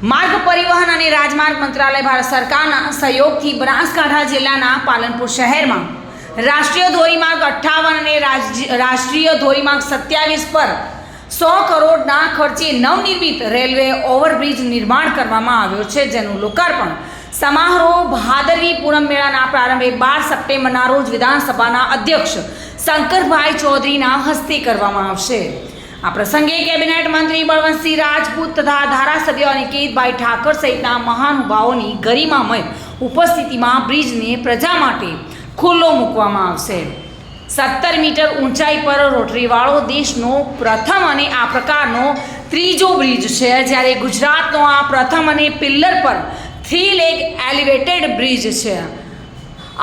માર્ગ પરિવહન અને રાજમાર્ગ મંત્રાલય ભારત સરકારના સહયોગથી બનાસકાંઠા જિલ્લાના પાલનપુર શહેરમાં રાષ્ટ્રીય ધોરીમાર્ગ 58 અને રાષ્ટ્રીય ધોરીમાર્ગ 27 પર 100 કરોડના ખર્ચે નવનિર્મિત રેલવે ઓવરબ્રિજ નિર્માણ કરવામાં આવ્યો છે, જેનું લોકાર્પણ સમારોહ ભાદરવી પૂનમ મેળાના પ્રારંભે 12 સપ્ટેમ્બરના રોજ વિધાનસભાના અધ્યક્ષ શંકરભાઈ ચૌધરીના હસ્તે કરવામાં આવશે। આ પ્રસંગે કેબિનેટ મંત્રી બળવંતસિંહ રાજપૂત તથા ધારાસભ્ય અનિકેતભાઈ ઠાકર સહિતના મહાનુભાવોની ગરિમામય ઉપસ્થિતિમાં બ્રિજને પ્રજા માટે ખુલ્લો મૂકવામાં આવશે। 17 મીટર ઊંચાઈ પર રોટરીવાળો દેશનો પ્રથમ અને આ પ્રકારનો ત્રીજો બ્રિજ છે, જ્યારે ગુજરાતનો આ પ્રથમ અને પિલ્લર પર 3 લેગ એલિવેટેડ બ્રિજ છે।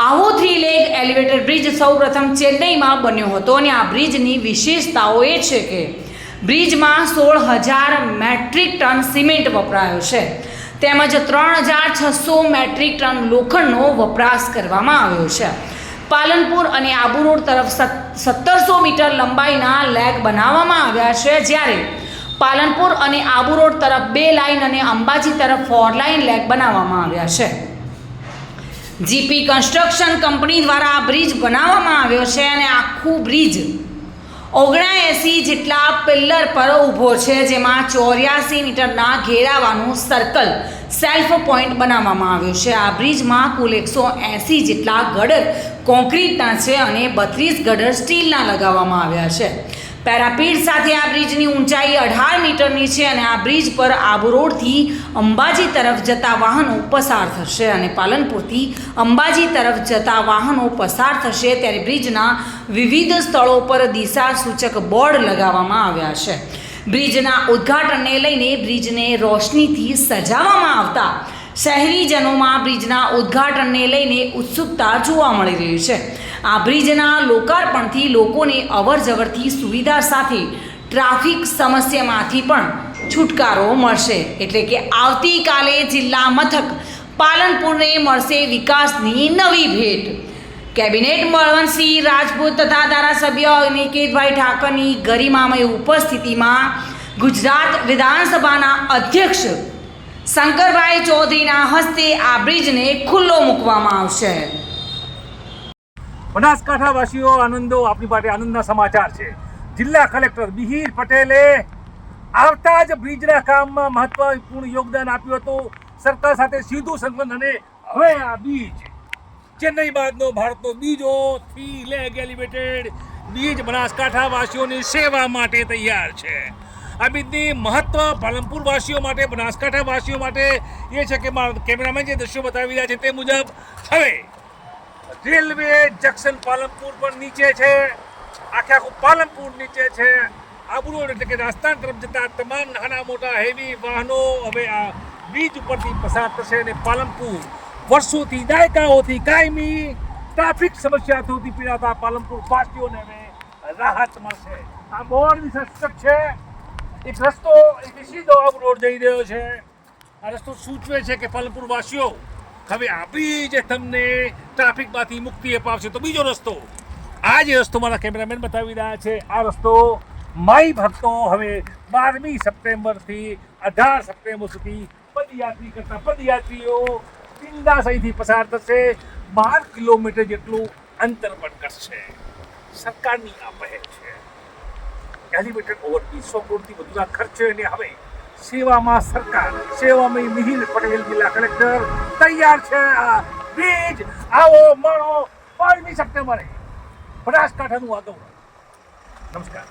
આવો 3 લેગ એલિવેટેડ બ્રિજ સૌપ્રથમ ચેન્નઈમાં બન્યો હતો અને આ બ્રિજની વિશેષતાઓ એ છે કે બ્રિજમાં 16,000 મેટ્રિક ટન સિમેન્ટ વપરાયો છે, તેમજ 3,600 મેટ્રિક ટન લોખંડનો વપરાશ કરવામાં આવ્યો છે। પાલનપુર અને આબુ રોડ તરફ 1700 મીટર લંબાઈના લેગ બનાવવામાં આવ્યા છે, જ્યારે પાલનપુર અને આબુ રોડ તરફ 2 લાઇન અને અંબાજી તરફ 4 લાઇન લેગ બનાવવામાં આવ્યા છે। જીપી કન્સ્ટ્રક્શન કંપની દ્વારા આ બ્રિજ બનાવવામાં આવ્યો છે અને આખું બ્રિજ 79 જેટલા પિલ્લર પર ઊભો છે, જેમાં 84 મીટરના ઘેરાવાનું સર્કલ સેલ્ફ પોઈન્ટ બનાવવામાં આવ્યો છે। આ બ્રિજમાં કુલ 180 જેટલા ગડર કોન્ક્રીટના છે અને 32 ગડર સ્ટીલના લગાવવામાં આવ્યા છે। પેરાપીડ સાથે આ બ્રિજની ઊંચાઈ 18 મીટરની છે અને આ બ્રિજ પર આબુ રોડથી અંબાજી તરફ જતા વાહનો પસાર થશે અને પાલનપુરથી અંબાજી તરફ જતા વાહનો પસાર થશે, ત્યારે બ્રિજના વિવિધ સ્થળો પર દિશા સૂચક બોર્ડ લગાવવામાં આવ્યા છે। બ્રિજના ઉદ્ઘાટનને લઈને બ્રિજને રોશનીથી સજાવવામાં આવતા શહેરીજનોમાં બ્રિજના ઉદ્ઘાટનને લઈને ઉત્સુકતા જોવા મળી રહી છે। આ બ્રિજના લોકાર્પણથી લોકોને અવરજવરથી સુવિધા સાથે ટ્રાફિક સમસ્યામાંથી પણ છુટકારો મળશે, એટલે કે આવતીકાલે જિલ્લા મથક પાલનપુરને મળશે વિકાસની નવી ભેટ। કેબિનેટ બળવંતસિંહ રાજપૂત તથા ધારાસભ્ય અનિકેતભાઈ ઠાકરની ગરિમામય ઉપસ્થિતિમાં ગુજરાત વિધાનસભાના અધ્યક્ષ શંકરભાઈ ચૌધરીના હસ્તે આ બ્રિજને ખુલ્લો મૂકવામાં આવશે। બનાસકાંઠાવાસીઓ આનંદો આપણી માટે આનંદના સમાચાર છે। જિલ્લા કલેક્ટર મિહિર પટેલે આવતા જ બ્રિજના કામમાં મહત્વપૂર્ણ યોગદાન આપ્યું હતું। સરકાર સાથે સીધું સંકલન અને હવે આ બ્રિજ ચેન્નઈ બાદનો ભારતનો બીજો 3 લેગ એલિવેટેડ બ્રિજ બનાસકાંઠાવાસીઓની સેવા માટે તૈયાર છે। આ બ્રિજની મહત્વ પાલનપુર વાસીઓ માટે, બનાસકાંઠા વાસીઓ માટે એ છે કે મારા કેમેરામેન જે દ્રશ્યો બતાવી રહ્યા છે તે મુજબ હવે રેલવે જંકશન પાલનપુર પર નીચે છે, આખું પાલનપુર નીચે છે। આબુ રોડ એટલે કે રાજસ્થાન તરફ જતા તમામ નાના મોટા હેવી વાહનો હવે આ બ્રિજ ઉપરથી પસાર થશે અને પાલનપુર વર્ષોથી દાયકાઓથી કાયમી ટ્રાફિક સમસ્યાઓથી પીડાતા પાલનપુર વાસીઓને હવે રાહત મળશે। આ બોર્ડ વિશેષક છે, એક રસ્તો સીધો આબુ રોડ જઈ રહ્યો છે। આ રસ્તો સૂચવે છે કે પાલનપુર વાસીઓ હવે આ બ્રિજ તમને ટ્રાફિકમાંથી મુક્તિ અપાવશે। તો બીજો રસ્તો, આ જે રસ્તો મારા કેમેરામેન બતાવી રહ્યા છે, આ રસ્તો માઈ ભક્તો હવે 12મી સપ્ટેમ્બરથી 18 સપ્ટેમ્બર સુધી પદયાત્રી કરતા પદયાત્રીઓ બિંદાસ અહીંથી પસાર થશે। 12 કિલોમીટર જેટલું અંતર પણ કરશે। સરકારની આ પહેલ છે। એલિવેટેડ ઓવરબ્રિજ 100 કરોડથી વધુના ખર્ચે અને હવે સેવામાં સરકાર, સેવામાં મિહિર પટેલ જિલ્લા કલેક્ટર તૈયાર છે। આ બ્રિજ આવો મળો 12મી સપ્ટેમ્બરે બનાસકાંઠાનું આ ગૌરવ। નમસ્કાર।